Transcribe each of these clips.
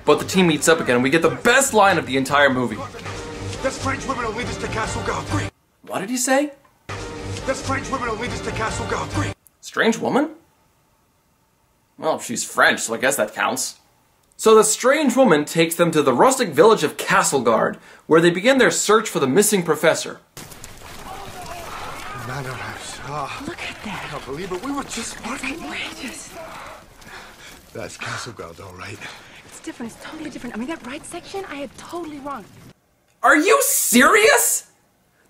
But the team meets up again and we get the best line of the entire movie. The strange women will lead us to Castle Garth. Great. What did he say? The strange women will lead us to Castle Garth. Great. Strange woman? Well, she's French, so I guess that counts. So the strange woman takes them to the rustic village of Castleguard, where they begin their search for the missing professor. Manor House. Ah, Look at that. I can't believe it. We were just... That's outrageous. That's Castleguard, all right. It's different. It's totally different. I mean, that right section, I had totally wrong. Are you serious?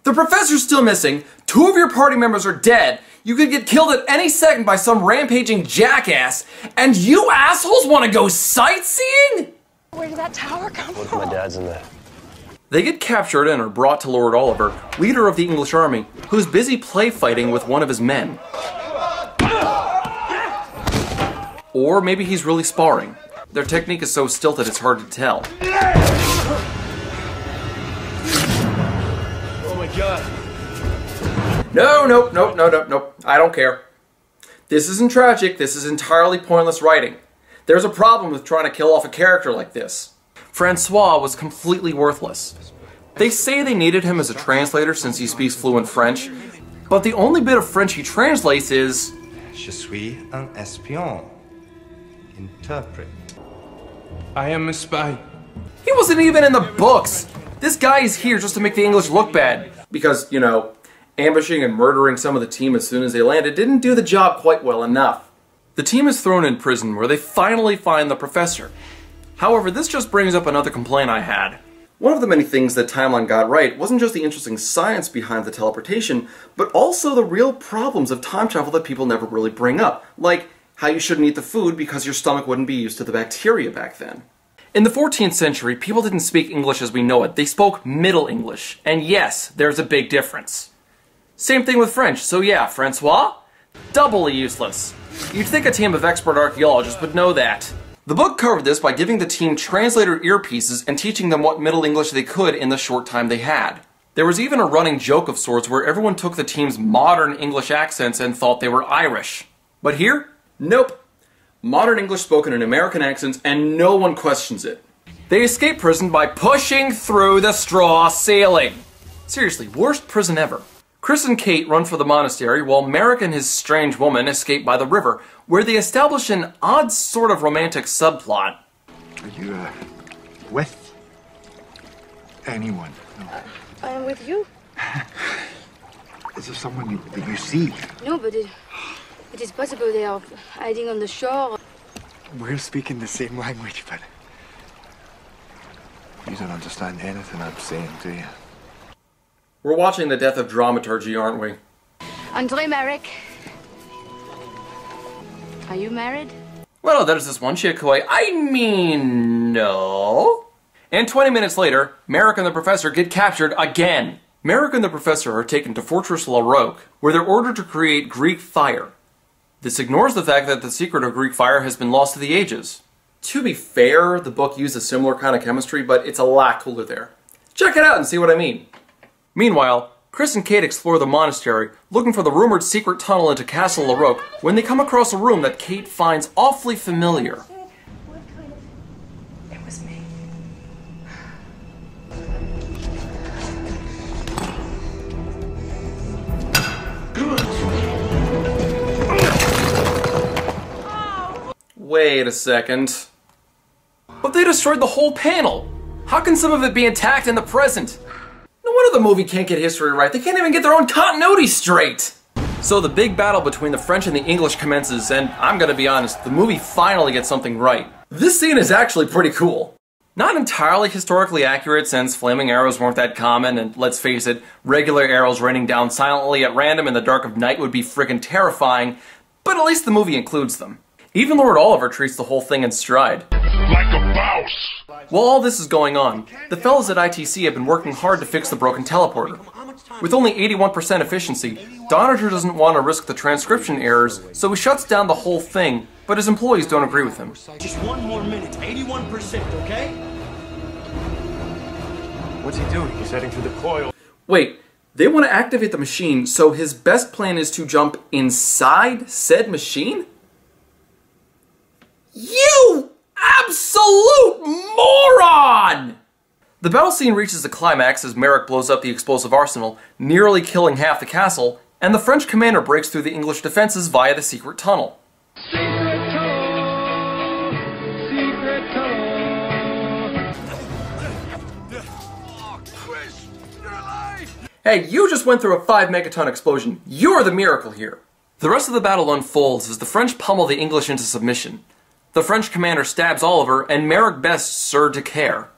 The professor's still missing, 2 of your party members are dead, you could get killed at any second by some rampaging jackass, and you assholes want to go sightseeing? Where did that tower come What if from? my dad's in there? They get captured and are brought to Lord Oliver, leader of the English army, who's busy play fighting with one of his men. Or maybe he's really sparring. Their technique is so stilted it's hard to tell. Oh my god. Nope. I don't care. This isn't tragic, this is entirely pointless writing. There's a problem with trying to kill off a character like this. Francois was completely worthless. They say they needed him as a translator since he speaks fluent French, but the only bit of French he translates is... Je suis un espion. Interpret. I am a spy. He wasn't even in the books! This guy is here just to make the English look bad. Because, you know, ambushing and murdering some of the team as soon as they landed didn't do the job quite well enough. The team is thrown in prison where they finally find the professor. However, this just brings up another complaint I had. One of the many things that Timeline got right wasn't just the interesting science behind the teleportation, but also the real problems of time travel that people never really bring up, like how you shouldn't eat the food because your stomach wouldn't be used to the bacteria back then. In the 14th century, people didn't speak English as we know it, they spoke Middle English, and yes, there's a big difference. Same thing with French, so yeah, Francois? Doubly useless. You'd think a team of expert archaeologists would know that. The book covered this by giving the team translator earpieces and teaching them what Middle English they could in the short time they had. There was even a running joke of sorts where everyone took the team's modern English accents and thought they were Irish. But here? Nope. Modern English spoken in American accents and no one questions it. They escape prison by pushing through the straw ceiling. Seriously, worst prison ever. Chris and Kate run for the monastery while Merrick and his strange woman escape by the river, where they establish an odd sort of romantic subplot. Are you, with anyone? No. I am with you. Is there someone that you see? No, but it is possible they are hiding on the shore. We're speaking the same language, but you don't understand anything I'm saying, do you? We're watching the death of dramaturgy, aren't we? Andre Merrick. Are you married? Well, there's this one chick who I mean, no. And 20 minutes later, Merrick and the professor get captured again. Merrick and the professor are taken to Fortress La Roque, where they're ordered to create Greek fire. This ignores the fact that the secret of Greek fire has been lost to the ages. To be fair, the book used a similar kind of chemistry, but it's a lot cooler there. Check it out and see what I mean. Meanwhile, Chris and Kate explore the monastery, looking for the rumored secret tunnel into Castle La Roque, when they come across a room that Kate finds awfully familiar. It was me. Wait a second. But they destroyed the whole panel! How can some of it be intact in the present? No wonder the movie can't get history right. They can't even get their own continuity straight! So the big battle between the French and the English commences, and I'm gonna be honest, the movie finally gets something right. This scene is actually pretty cool. Not entirely historically accurate since flaming arrows weren't that common, and let's face it, regular arrows raining down silently at random in the dark of night would be friggin' terrifying, but at least the movie includes them. Even Lord Oliver treats the whole thing in stride. Like a boss! While all this is going on, the fellas at ITC have been working hard to fix the broken teleporter. With only 81% efficiency, Doniger doesn't want to risk the transcription errors, so he shuts down the whole thing, but his employees don't agree with him. Just one more minute, 81%, okay? What's he doing? He's heading for the coil. Wait, they want to activate the machine, so his best plan is to jump inside said machine? You absolute The battle scene reaches a climax as Merrick blows up the explosive arsenal, nearly killing half the castle, and the French commander breaks through the English defenses via the secret tunnel. Hey, you just went through a 5-megaton explosion. You're the miracle here. The rest of the battle unfolds as the French pummel the English into submission. The French commander stabs Oliver, and Merrick bests Sir Decatur.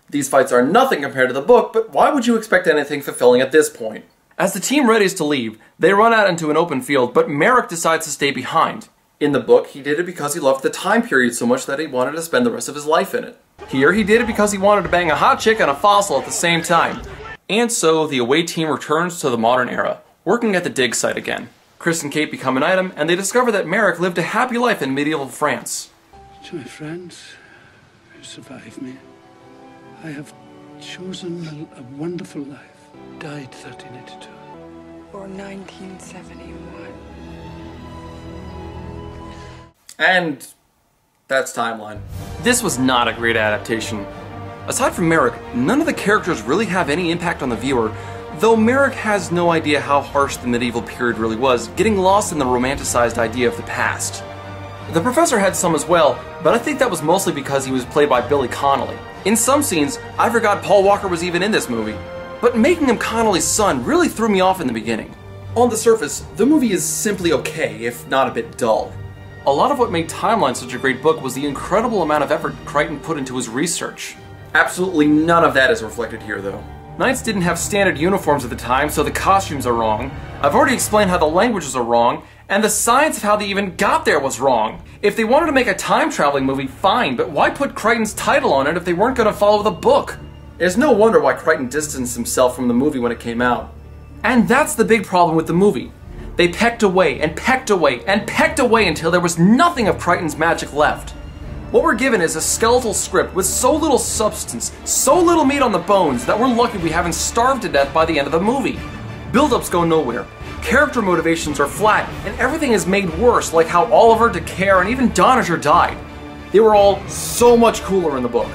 These fights are nothing compared to the book, but why would you expect anything fulfilling at this point? As the team readies to leave, they run out into an open field, but Merrick decides to stay behind. In the book, he did it because he loved the time period so much that he wanted to spend the rest of his life in it. Here, he did it because he wanted to bang a hot chick and a fossil at the same time. And so, the away team returns to the modern era, working at the dig site again. Chris and Kate become an item, and they discover that Merrick lived a happy life in medieval France. To my friends who survived me, I have chosen a wonderful life. Died 1382. Or 1971. And that's timeline. This was not a great adaptation. Aside from Merrick, none of the characters really have any impact on the viewer, though Merrick has no idea how harsh the medieval period really was, getting lost in the romanticized idea of the past. The professor had some as well, but I think that was mostly because he was played by Billy Connolly. In some scenes, I forgot Paul Walker was even in this movie, but making him Connolly's son really threw me off in the beginning. On the surface, the movie is simply okay, if not a bit dull. A lot of what made Timeline such a great book was the incredible amount of effort Crichton put into his research. Absolutely none of that is reflected here, though. Knights didn't have standard uniforms at the time, so the costumes are wrong. I've already explained how the languages are wrong, and the science of how they even got there was wrong. If they wanted to make a time-traveling movie, fine, but why put Crichton's title on it if they weren't going to follow the book? It's no wonder why Crichton distanced himself from the movie when it came out. And that's the big problem with the movie. They pecked away, and pecked away, and pecked away until there was nothing of Crichton's magic left. What we're given is a skeletal script with so little substance, so little meat on the bones, that we're lucky we haven't starved to death by the end of the movie. Build-ups go nowhere, character motivations are flat, and everything is made worse, like how Oliver, Decatur, and even Doniger died. They were all so much cooler in the book.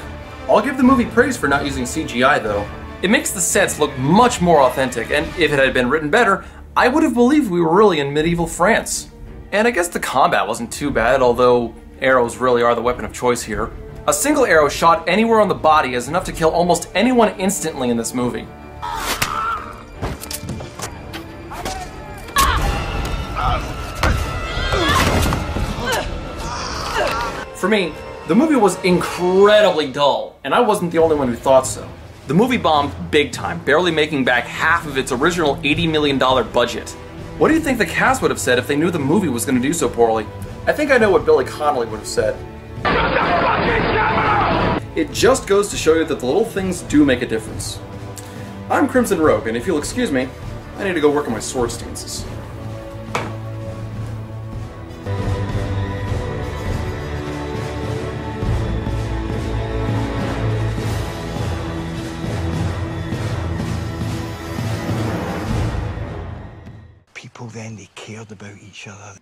I'll give the movie praise for not using CGI though. It makes the sets look much more authentic, and if it had been written better, I would have believed we were really in medieval France. And I guess the combat wasn't too bad, although arrows really are the weapon of choice here. A single arrow shot anywhere on the body is enough to kill almost anyone instantly in this movie. For me, the movie was incredibly dull, and I wasn't the only one who thought so. The movie bombed big time, barely making back half of its original $80 million budget. What do you think the cast would have said if they knew the movie was going to do so poorly? I think I know what Billy Connolly would have said. It just goes to show you that the little things do make a difference. I'm Crimson Rogue, and if you'll excuse me, I need to go work on my sword stances. People then, they cared about each other.